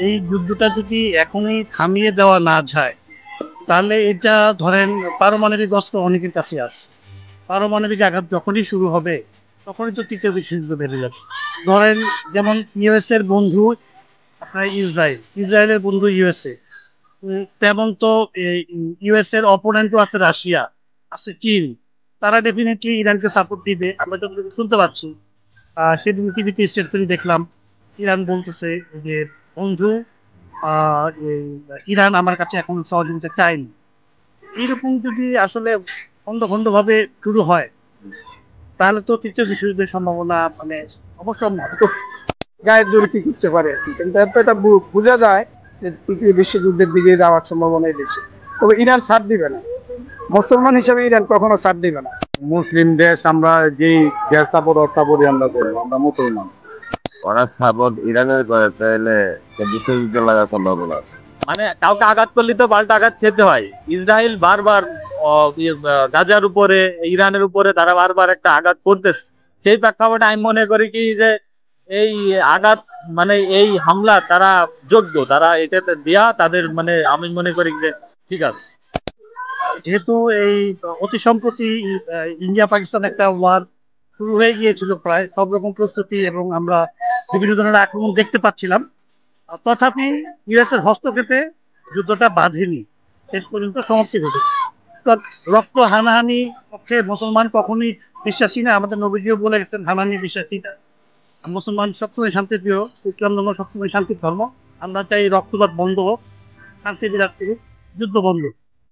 এই যুদ্ধটা যদি এখনই থামিয়ে দেওয়া না যায়, তাহলে এটা ধরেন পারমাণবিক অস্ত্র অনেকের কাছে আছে। পারমাণবিক আঘাত যখনই শুরু হবে, তখনই তো তৃতীয় বিশ্বযুদ্ধ বেড়ে যাবে। ধরেন যেমন ইউএস এর বন্ধু আপনার ইসরায়েলের বন্ধু ইউএসএ, তেমন তো ইউএস এর অপোনেন্টও আছে রাশিয়া, আছে চীন। তারা ডেফিনেটলি ইরানকে সাপোর্ট দিবে, আমরা তো শুনতে পাচ্ছি। সেদিন টিভিতে স্টেটমেন্ট দেখলাম, ইরান বলতেছে যে বন্ধু, এই ইরান আমার কাছে এখন সহযোগিতা চায়নি। এইরকম যদি আসলে খন্ড খন্ড ভাবে শুরু হয়, তাহলে তো তৃতীয় বিশ্বযুদ্ধের সম্ভাবনা মানে অবশ্যম্ভাবী। গায়ের জোরে কি করতে পারে আর কি। কিন্তু এর তো এটা বোঝা যায় যে তৃতীয় বিশ্বযুদ্ধের দিকে যাওয়ার সম্ভাবনাই বেশি। তবে ইরান ছাড় দিবে না, মুসলমান হিসেবে ইরান কখনো ছাড় দিবে না। মুসলিম দেশ, আমরা যেই দেশ তাপরি আমরা করবো, আমরা মুসলমান। ওরা সাপোর্ট ইরানের করে, তাহলে বিশ্বযুদ্ধ লাগার সম্ভাবনা আছে। মানে কাউকে আঘাত করলে তো পাল্টা আঘাত খেতে হয়। ইসরায়েল বারবার গাজার উপরে, ইরানের উপরে তারা বারবার একটা আঘাত করতেছে। সেই প্রেক্ষাপটে আমি মনে করি কি যে এই আঘাত মানে এই হামলা তারা যোগ্য, তারা এটাতে দেয়া তাদের মানে আমি মনে করি যে ঠিক আছে। যেহেতু এই অতি সম্প্রতি ইন্ডিয়া পাকিস্তান একটা ওয়ার শুরু হয়ে গিয়েছিল, প্রায় সব রকম প্রস্তুতি এবং আমরা বিভিন্ন ধরনের আক্রমণ দেখতে পাচ্ছিলাম। তথাপি ইউএস এর হস্তক্ষেপে যুদ্ধটা বাঁধেনি, শেষ পর্যন্ত সমাপ্তি ঘটেছে। তো রক্ত হানাহানি পক্ষে মুসলমান কখনোই বিশ্বাসী না। আমাদের নবীজিও বলে গেছেন হানাহানি বিশ্বাসী না। মুসলমান সবসময় শান্তিপ্রিয়, ইসলাম ধর্ম সবসময় শান্তির ধর্ম। আমরা চাই রক্তপাত বন্ধ হোক, শান্তি বিরাজ করুক, যুদ্ধ বন্ধ।